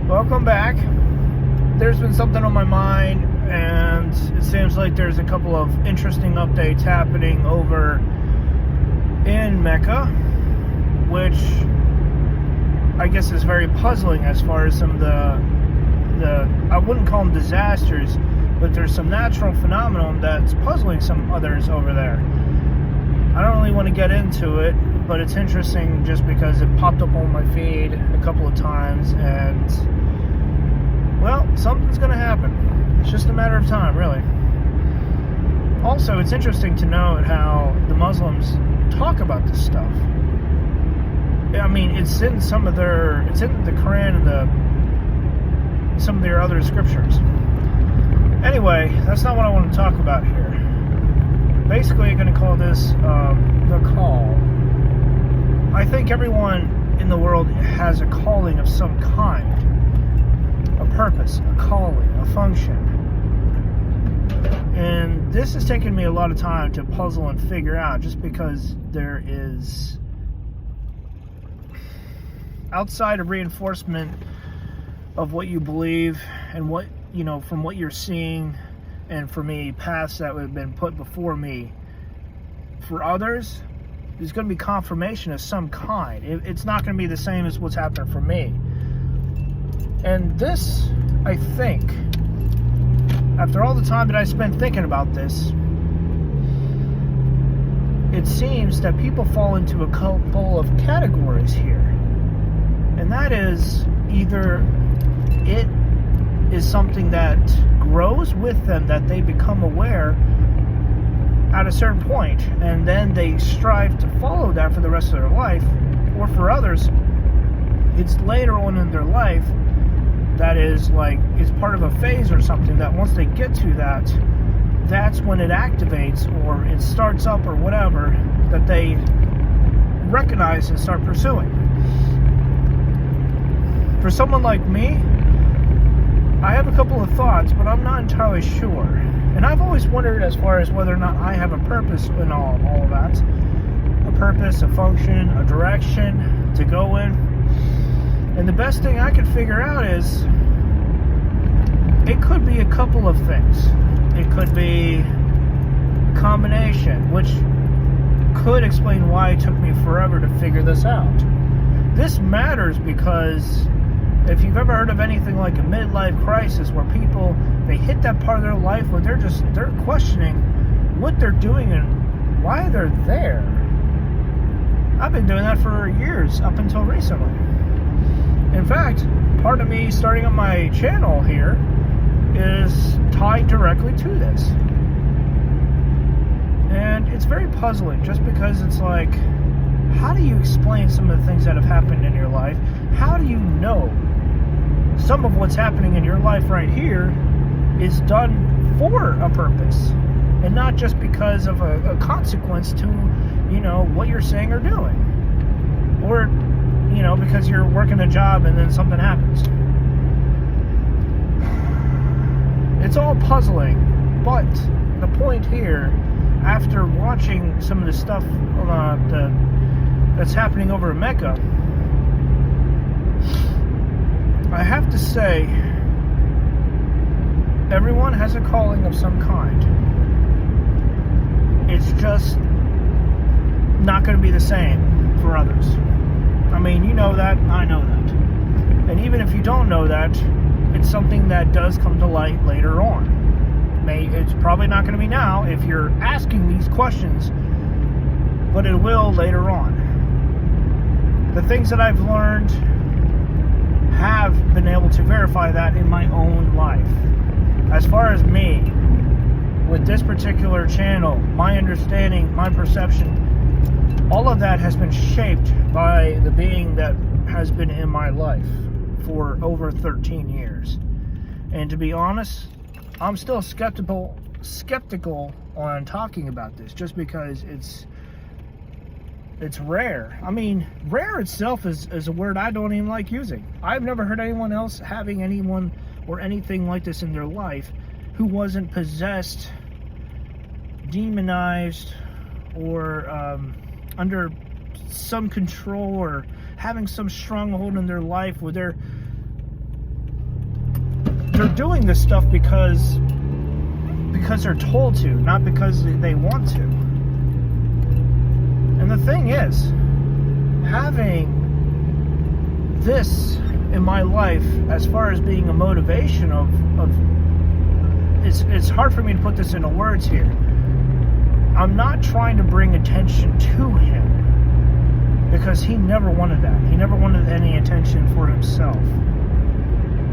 Welcome back. There's been something on my mind, and it seems like there's a couple of interesting updates happening over in Mecca, which I guess is very puzzling as far as some of the I wouldn't call them disasters, but there's some natural phenomenon that's puzzling some others over there. I don't really want to get into it, but it's interesting just because it popped up on my feed a couple of times, and well, something's going to happen. It's just a matter of time, really. Also, it's interesting to note how the Muslims talk about this stuff. I mean, it's in it's in the Quran and some of their other scriptures. Anyway, that's not what I want to talk about here. Basically, I'm going to call this the call. I think everyone in the world has a calling of some kind. A purpose, a calling, a function. And this has taken me a lot of time to puzzle and figure out, just because there is, outside of reinforcement of what you believe and what, from what you're seeing, and for me, paths that have been put before me, for others, there's going to be confirmation of some kind. It's not going to be the same as what's happening for me. And this, I think, after all the time that I spent thinking about this, it seems that people fall into a couple of categories here. And that is, either it is something that grows with them, that they become aware at a certain point, and then they strive to follow that for the rest of their life. Or for others, it's later on in their life that is like, it's part of a phase or something, that once they get to that, that's when it activates, or it starts up, or whatever, that they recognize and start pursuing. For someone like me, I have a couple of thoughts, but I'm not entirely sure. And I've always wondered as far as whether or not I have a purpose in all of that. A purpose, a function, a direction to go in. And the best thing I could figure out is, it could be a couple of things. It could be a combination, which could explain why it took me forever to figure this out. This matters because if you've ever heard of anything like a midlife crisis, where people, they hit that part of their life where they're questioning what they're doing and why they're there. I've been doing that for years, up until recently. In fact, part of me starting on my channel here is tied directly to this. And it's very puzzling, just because it's like, how do you explain some of the things that have happened in your life? How do you know some of what's happening in your life right here is done for a purpose, and not just because of a consequence to, what you're saying or doing? Or, because you're working a job and then something happens. It's all puzzling, but the point here, after watching some of the stuff that's happening over in Mecca, I have to say, everyone has a calling of some kind. It's just not going to be the same for others. I mean, you know that, I know that. And even if you don't know that, it's something that does come to light later on. It's probably not going to be now if you're asking these questions, but it will later on. The things that I've learned have been able to verify that in my own life. As far as me, with this particular channel, my understanding, my perception, all of that has been shaped by the being that has been in my life for over 13 years. And to be honest, I'm still skeptical on talking about this, just because it's rare. I mean, rare itself is a word I don't even like using. I've never heard anyone else having anyone or anything like this in their life who wasn't possessed, demonized, or under some control, or having some stronghold in their life where they're they're doing this stuff because they're told to, not because they want to. And the thing is, having this in my life, as far as being a motivation of it's hard for me to put this into words here. I'm not trying to bring attention to him, because he never wanted that. He never wanted any attention for himself.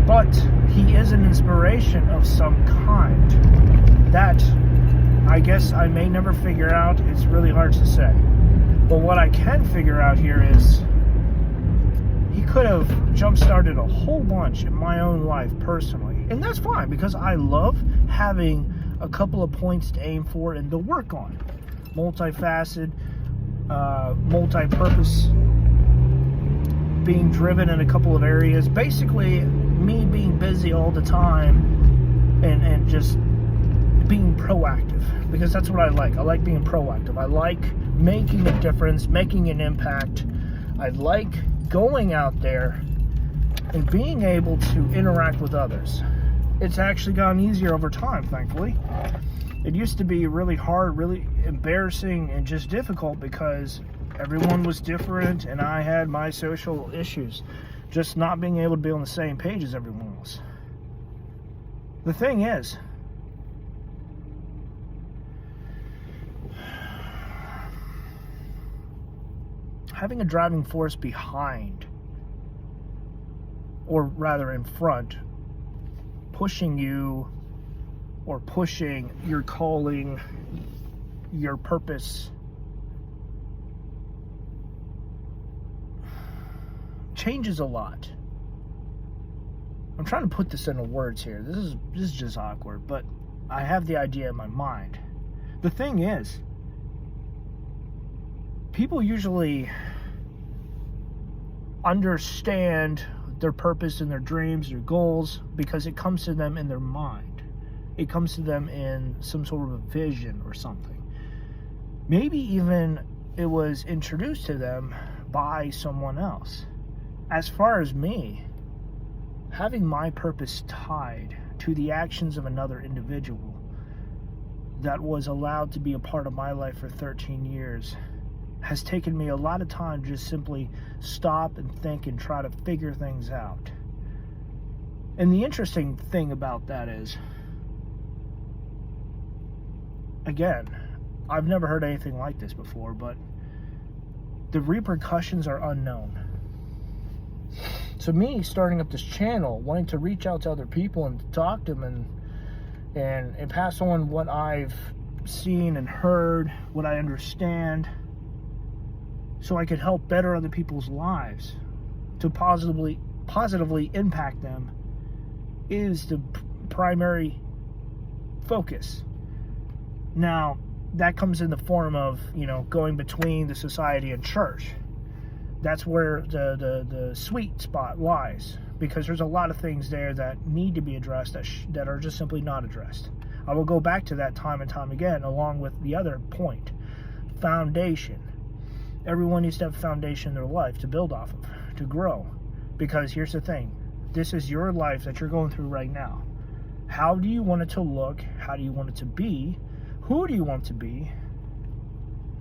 But he is an inspiration of some kind that I guess I may never figure out. It's really hard to say. But what I can figure out here is he could have jump-started a whole bunch in my own life personally. And that's fine, because I love having a couple of points to aim for and to work on. Multifaceted, multi-purpose, being driven in a couple of areas. Basically, me being busy all the time and just being proactive, because that's what I like. I like being proactive. I like making a difference, making an impact. I like going out there and being able to interact with others. It's actually gotten easier over time, thankfully. It used to be really hard, really embarrassing, and just difficult because everyone was different and I had my social issues. Just not being able to be on the same page as everyone else. The thing is, having a driving force behind, or rather in front, pushing you or pushing your calling, your purpose, changes a lot. I'm trying to put this into words here. This is just awkward, but I have the idea in my mind. The thing is, people usually understand their purpose and their dreams, their goals, because it comes to them in their mind. It comes to them in some sort of a vision or something. Maybe even it was introduced to them by someone else. As far as me, having my purpose tied to the actions of another individual that was allowed to be a part of my life for 13 years has taken me a lot of time to just simply stop and think and try to figure things out. And the interesting thing about that is, again, I've never heard anything like this before, but the repercussions are unknown. So me starting up this channel, wanting to reach out to other people and talk to them and pass on what I've seen and heard, what I understand, so I could help better other people's lives, to positively impact them, is the primary focus. Now, that comes in the form of, going between the society and church. That's where the sweet spot lies, because there's a lot of things there that need to be addressed that are just simply not addressed. I will go back to that time and time again, along with the other point, foundation. Everyone needs to have a foundation in their life to build off of, to grow. Because here's the thing, this is your life that you're going through right now. How do you want it to look? How do you want it to be? Who do you want to be?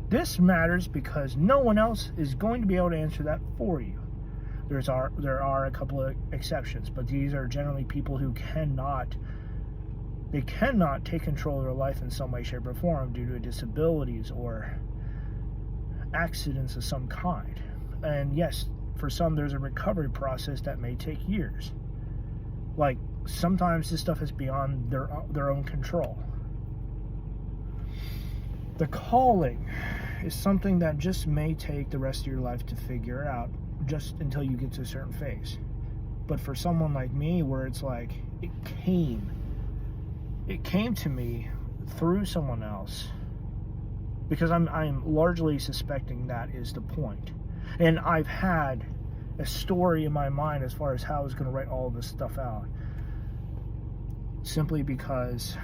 This matters because no one else is going to be able to answer that for you. There are a couple of exceptions, but these are generally people who cannot take control of their life in some way, shape, or form due to disabilities or accidents of some kind. And yes, for some there's a recovery process that may take years. Like, sometimes this stuff is beyond their own control. The calling is something that just may take the rest of your life to figure out, just until you get to a certain phase. But for someone like me, where it's like it came to me through someone else, because I'm largely suspecting that is the point. And I've had a story in my mind as far as how I was going to write all of this stuff out, simply because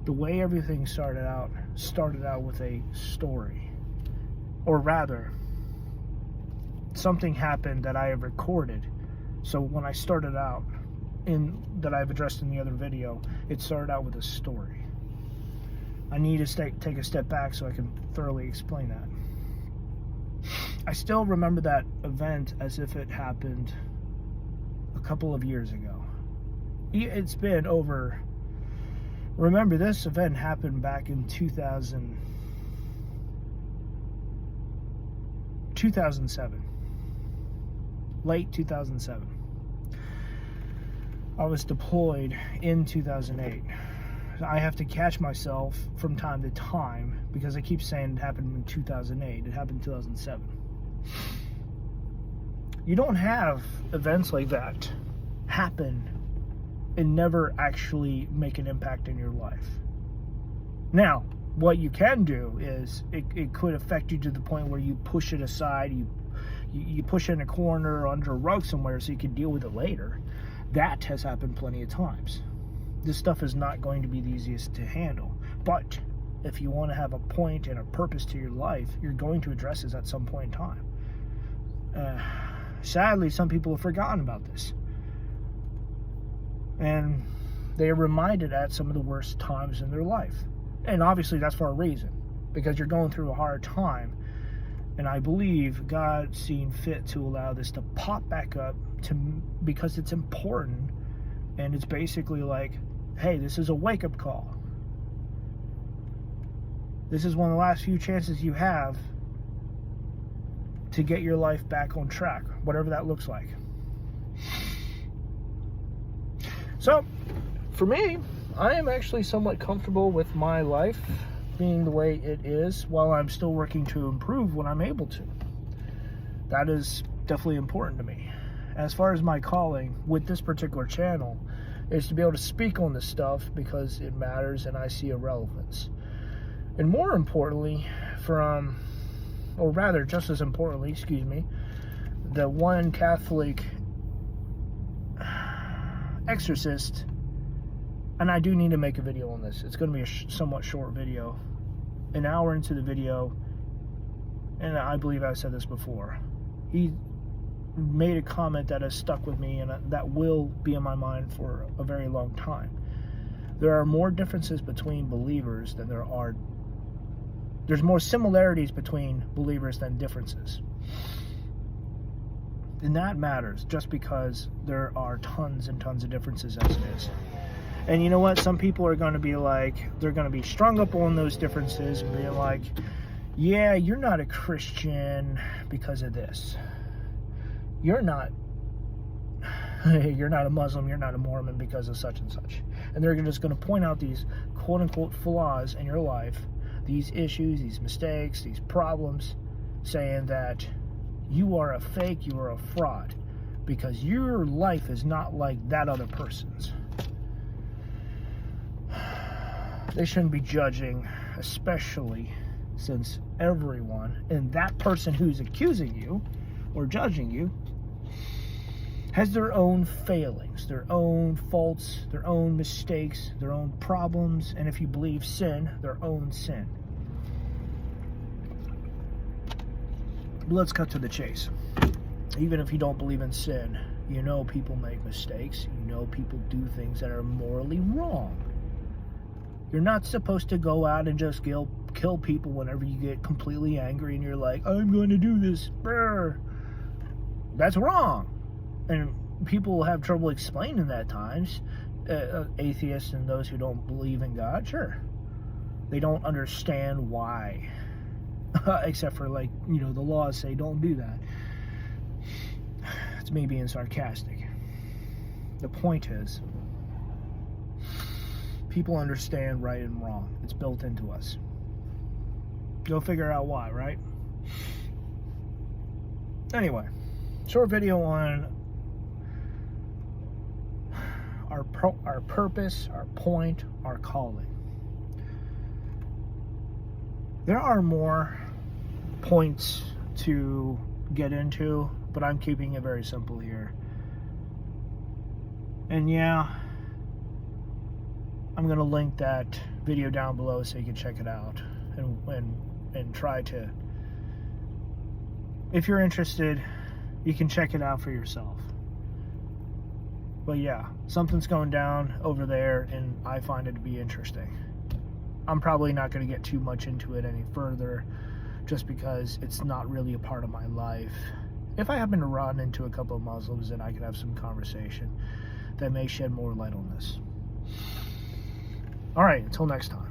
the way everything started out with a story. Or rather, something happened that I have recorded. So when I started out, that I've addressed in the other video, it started out with a story. I need to take a step back so I can thoroughly explain that. I still remember that event as if it happened a couple of years ago. It's been over. Remember, this event happened back in 2007. Late 2007. I was deployed in 2008. I have to catch myself from time to time because I keep saying it happened in 2008. It happened in 2007. You don't have events like that happen and never actually make an impact in your life. Now, what you can do is it could affect you to the point where you push it aside, you push it in a corner or under a rug somewhere so you can deal with it later. That has happened plenty of times. This stuff is not going to be the easiest to handle. But if you want to have a point and a purpose to your life, you're going to address this at some point in time. Sadly, some people have forgotten about this. And they are reminded at some of the worst times in their life. And obviously that's for a reason. Because you're going through a hard time. And I believe God seen fit to allow this to pop back up because it's important. And it's basically like, hey, this is a wake-up call. This is one of the last few chances you have to get your life back on track, whatever that looks like. So, for me, I am actually somewhat comfortable with my life being the way it is, while I'm still working to improve when I'm able to. That is definitely important to me. As far as my calling with this particular channel is to be able to speak on this stuff because it matters and I see a relevance. And more importantly, just as importantly, the one Catholic exorcist, and I do need to make a video on this. It's going to be a somewhat short video. An hour into the video, and I believe I've said this before, he made a comment that has stuck with me and that will be in my mind for a very long time. There are more differences between believers than there's more similarities between believers than differences. And that matters just because there are tons and tons of differences as it is. And you know what? Some people are going to be like, they're going to be strung up on those differences and be like, yeah, you're not a Christian because of this. You're not a Muslim, you're not a Mormon because of such and such. And they're just going to point out these quote-unquote flaws in your life, these issues, these mistakes, these problems, saying that you are a fake, you are a fraud, because your life is not like that other person's. They shouldn't be judging, especially since everyone, and that person who's accusing you or judging you, has their own failings, their own faults, their own mistakes, their own problems, and if you believe sin, their own sin. But let's cut to the chase. Even if you don't believe in sin, you know people make mistakes, you know people do things that are morally wrong. You're not supposed to go out and just kill people whenever you get completely angry and you're like, I'm going to do this. Brr. That's wrong. And people have trouble explaining that at times. Atheists and those who don't believe in God, sure. They don't understand why. Except for, like, you know, the laws say don't do that. It's me being sarcastic. The point is, people understand right and wrong. It's built into us. Go figure out why, right? Anyway, short video on our purpose, our point, our calling. There are more points to get into, but I'm keeping it very simple here. And yeah, I'm going to link that video down below so you can check it out and try to, if you're interested, you can check it out for yourself. But yeah, something's going down over there, and I find it to be interesting. I'm probably not going to get too much into it any further, just because it's not really a part of my life. If I happen to run into a couple of Muslims, then I could have some conversation that may shed more light on this. All right, until next time.